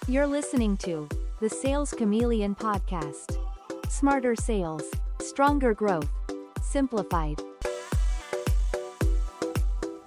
You're listening to the Sales Chameleon Podcast. Smarter sales, stronger growth, simplified.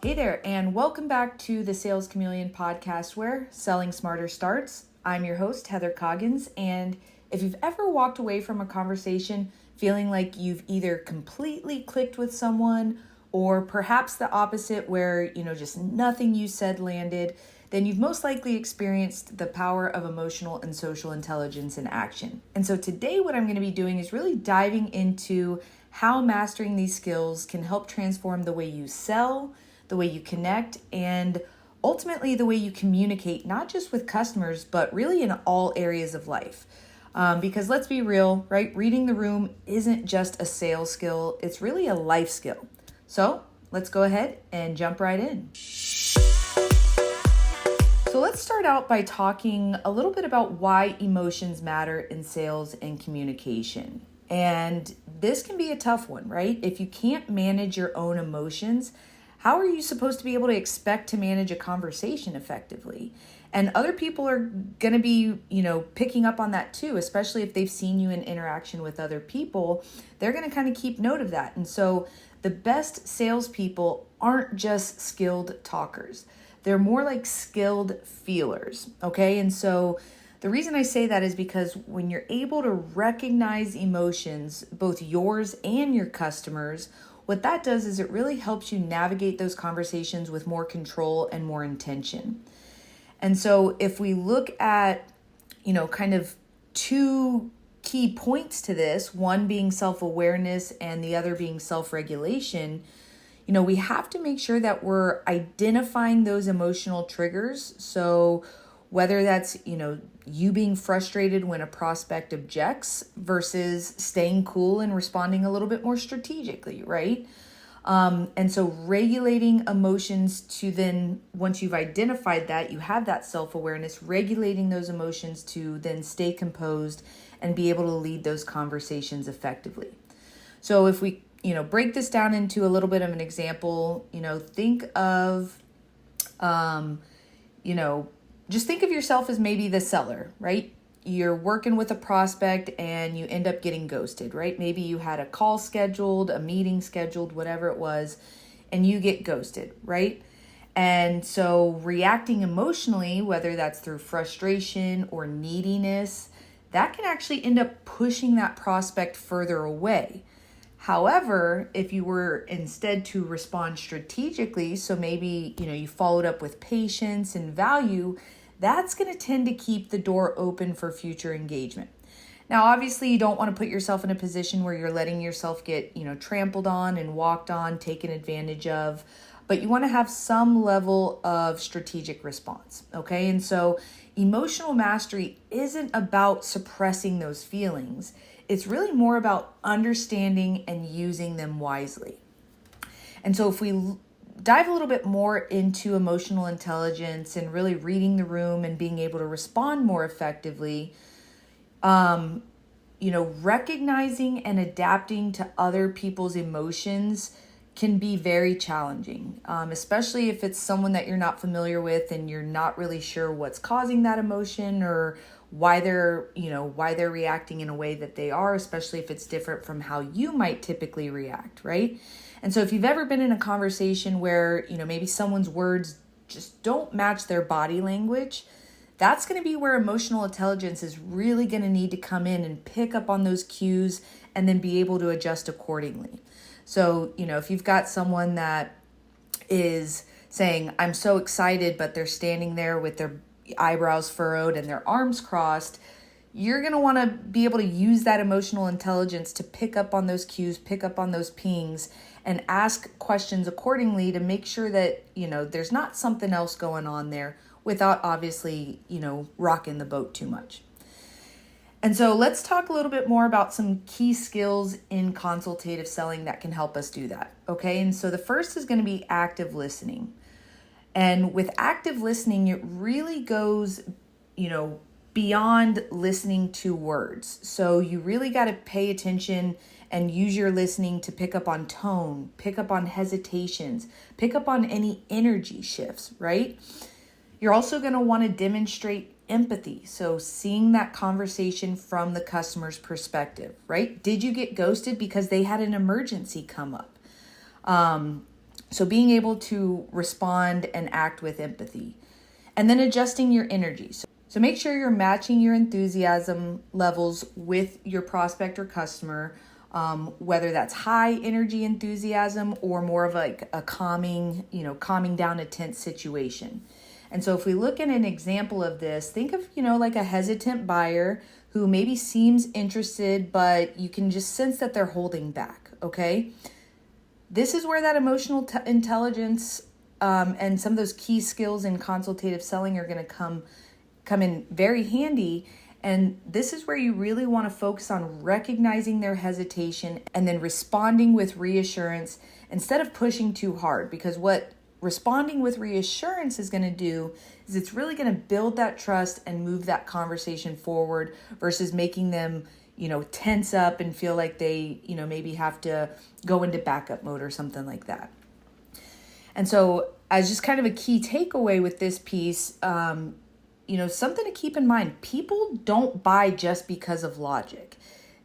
Hey there, and welcome back to the Sales Chameleon Podcast, where selling smarter starts. I'm your host, Heather Coggins, and if you've ever walked away from a conversation feeling like you've either completely clicked with someone or perhaps the opposite where, just nothing you said landed, then you've most likely experienced the power of emotional and social intelligence in action. And so today what I'm going to be doing is really diving into how mastering these skills can help transform the way you sell, the way you connect, and ultimately the way you communicate, not just with customers, but really in all areas of life. Because let's be real, right? Reading the room isn't just a sales skill, it's really a life skill. So let's go ahead and jump right in. So let's start out by talking a little bit about why emotions matter in sales and communication. And this can be a tough one, right? If you can't manage your own emotions, how are you supposed to be able to expect to manage a conversation effectively? And other people are going to be, picking up on that too, especially if they've seen you in interaction with other people. They're going to kind of keep note of that. And so the best salespeople aren't just skilled talkers. They're more like skilled feelers, okay? And so the reason I say that is because when you're able to recognize emotions, both yours and your customers, what that does is it really helps you navigate those conversations with more control and more intention. And so if we look at, kind of two key points to this, one being self-awareness and the other being self-regulation, we have to make sure that we're identifying those emotional triggers. So whether that's, you being frustrated when a prospect objects versus staying cool and responding a little bit more strategically, right? And so regulating emotions to then, once you've identified that, you have that self-awareness, regulating those emotions to then stay composed and be able to lead those conversations effectively. So if we, break this down into a little bit of an example, think of, just think of yourself as maybe the seller, right? You're working with a prospect and you end up getting ghosted, right? Maybe you had a call scheduled, a meeting scheduled, whatever it was, and you get ghosted, right? And so reacting emotionally, whether that's through frustration or neediness, that can actually end up pushing that prospect further away. However, if you were instead to respond strategically, so maybe, you followed up with patience and value, that's going to tend to keep the door open for future engagement. Now, obviously, you don't want to put yourself in a position where you're letting yourself get, trampled on and walked on, taken advantage of, but you want to have some level of strategic response, okay? And so emotional mastery isn't about suppressing those feelings. It's really more about understanding and using them wisely. And so if we dive a little bit more into emotional intelligence and really reading the room and being able to respond more effectively, recognizing and adapting to other people's emotions can be very challenging, especially if it's someone that you're not familiar with and you're not really sure what's causing that emotion or why they're reacting in a way that they are, especially if it's different from how you might typically react, right? And so if you've ever been in a conversation where, maybe someone's words just don't match their body language, that's going to be where emotional intelligence is really going to need to come in and pick up on those cues and then be able to adjust accordingly. So, if you've got someone that is saying, I'm so excited, but they're standing there with their eyebrows furrowed and their arms crossed, you're going to want to be able to use that emotional intelligence to pick up on those cues, pick up on those pings, and ask questions accordingly to make sure that, there's not something else going on there without obviously, rocking the boat too much. And so let's talk a little bit more about some key skills in consultative selling that can help us do that. Okay. And so the first is going to be active listening. And with active listening, it really goes, beyond listening to words. So you really got to pay attention and use your listening to pick up on tone, pick up on hesitations, pick up on any energy shifts, right? You're also going to want to demonstrate empathy. So seeing that conversation from the customer's perspective, right? Did you get ghosted because they had an emergency come up? So being able to respond and act with empathy. And then adjusting your energy. So make sure you're matching your enthusiasm levels with your prospect or customer, whether that's high energy enthusiasm or more of like a calming down a tense situation. And so if we look at an example of this, think of, like a hesitant buyer who maybe seems interested, but you can just sense that they're holding back, okay? This is where that emotional intelligence and some of those key skills in consultative selling are going to come in very handy. And this is where you really want to focus on recognizing their hesitation and then responding with reassurance instead of pushing too hard. Because what responding with reassurance is going to do is it's really going to build that trust and move that conversation forward versus making them tense up and feel like they, maybe have to go into backup mode or something like that. And so as just kind of a key takeaway with this piece, something to keep in mind, people don't buy just because of logic.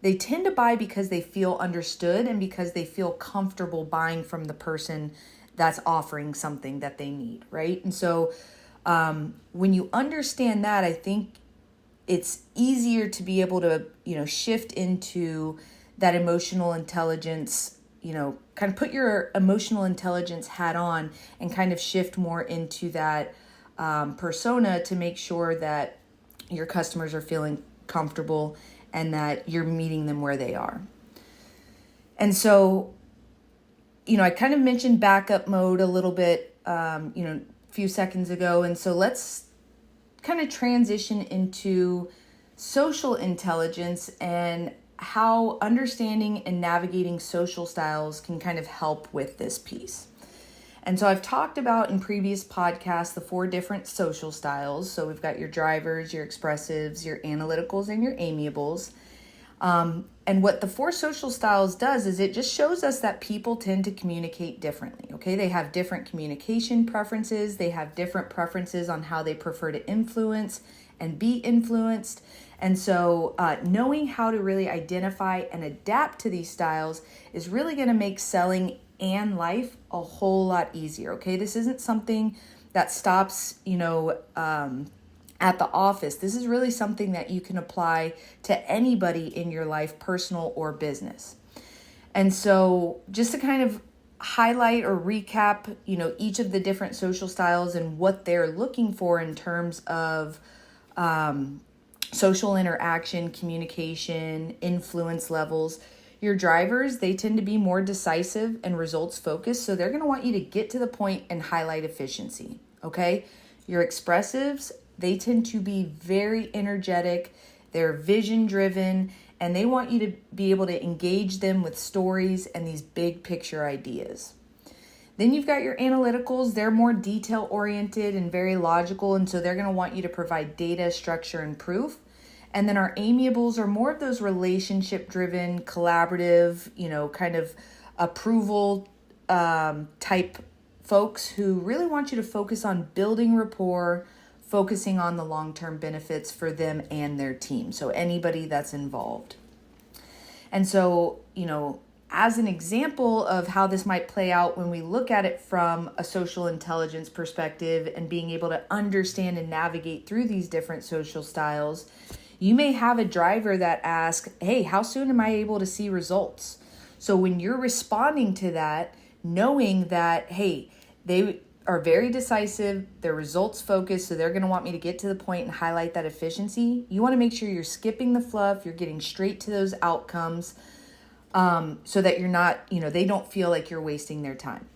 They tend to buy because they feel understood and because they feel comfortable buying from the person that's offering something that they need, right? And so when you understand that, I think it's easier to be able to, shift into that emotional intelligence, kind of put your emotional intelligence hat on and kind of shift more into that persona to make sure that your customers are feeling comfortable and that you're meeting them where they are. And so, I kind of mentioned backup mode a little bit, a few seconds ago. And so let's kind of transition into social intelligence and how understanding and navigating social styles can kind of help with this piece. And so I've talked about in previous podcasts the 4 different social styles. So we've got your drivers, your expressives, your analyticals, and your amiables. And what the 4 social styles does is it just shows us that people tend to communicate differently, okay? They have different communication preferences. They have different preferences on how they prefer to influence and be influenced. And so knowing how to really identify and adapt to these styles is really going to make selling and life a whole lot easier, okay? This isn't something that stops, at the office. This is really something that you can apply to anybody in your life, personal or business. And so just to kind of highlight or recap, each of the different social styles and what they're looking for in terms of social interaction, communication, influence levels. Your drivers, they tend to be more decisive and results focused. So they're going to want you to get to the point and highlight efficiency. Okay. Your expressives, they tend to be very energetic. They're vision driven and they want you to be able to engage them with stories and these big picture ideas. Then you've got your analyticals. They're more detail oriented and very logical. And so they're going to want you to provide data, structure, and proof. And then our amiables are more of those relationship driven, collaborative, kind of approval type folks who really want you to focus on building rapport, focusing on the long-term benefits for them and their team. So anybody that's involved. And so, as an example of how this might play out when we look at it from a social intelligence perspective and being able to understand and navigate through these different social styles, you may have a driver that asks, hey, how soon am I able to see results? So when you're responding to that, knowing that, hey, they are very decisive, they're results focused, so they're going to want me to get to the point and highlight that efficiency. You want to make sure you're skipping the fluff, you're getting straight to those outcomes, so that you're not, they don't feel like you're wasting their time.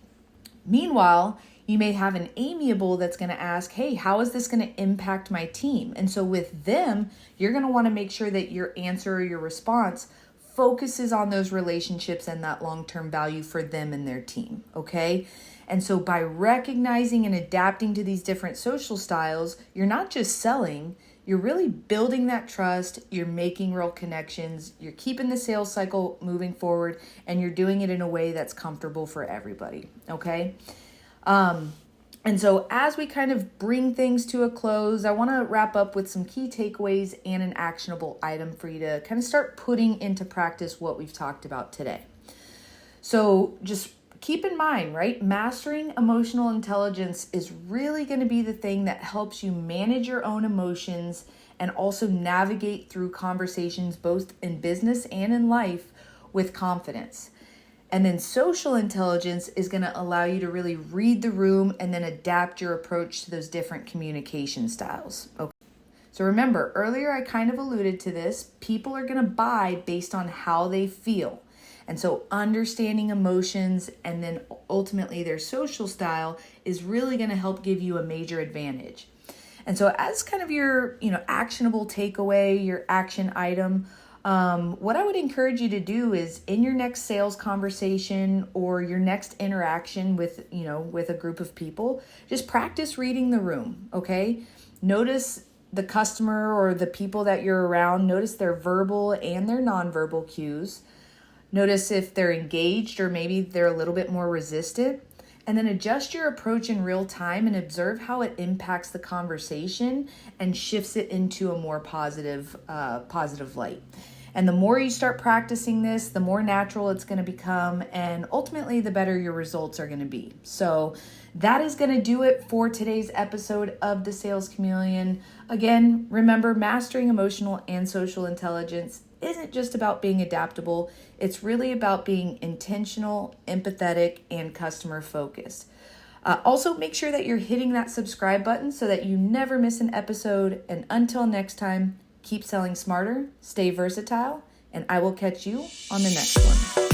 Meanwhile, you may have an amiable that's going to ask, hey, how is this going to impact my team? And so with them, you're going to want to make sure that your answer or your response focuses on those relationships and that long-term value for them and their team, okay? And so by recognizing and adapting to these different social styles, you're not just selling, you're really building that trust, you're making real connections, you're keeping the sales cycle moving forward, and you're doing it in a way that's comfortable for everybody, okay? And so as we kind of bring things to a close, I want to wrap up with some key takeaways and an actionable item for you to kind of start putting into practice what we've talked about today. So just keep in mind, right? Mastering emotional intelligence is really going to be the thing that helps you manage your own emotions and also navigate through conversations both in business and in life with confidence. And then social intelligence is going to allow you to really read the room and then adapt your approach to those different communication styles. Okay. So remember, earlier I kind of alluded to this. People are going to buy based on how they feel. And so understanding emotions and then ultimately their social style is really going to help give you a major advantage. And so as kind of your, actionable takeaway, your action item, what I would encourage you to do is in your next sales conversation or your next interaction with a group of people, just practice reading the room, okay? Notice the customer or the people that you're around. Notice their verbal and their nonverbal cues. Notice if they're engaged or maybe they're a little bit more resistant. And then adjust your approach in real time and observe how it impacts the conversation and shifts it into a more positive light. And the more you start practicing this, the more natural it's going to become, and ultimately the better your results are going to be. So that is going to do it for today's episode of The Sales Chameleon. Again, remember, mastering emotional and social intelligence isn't just about being adaptable. It's really about being intentional, empathetic, and customer focused. Also, make sure that you're hitting that subscribe button so that you never miss an episode. And until next time, keep selling smarter, stay versatile, and I will catch you on the next one.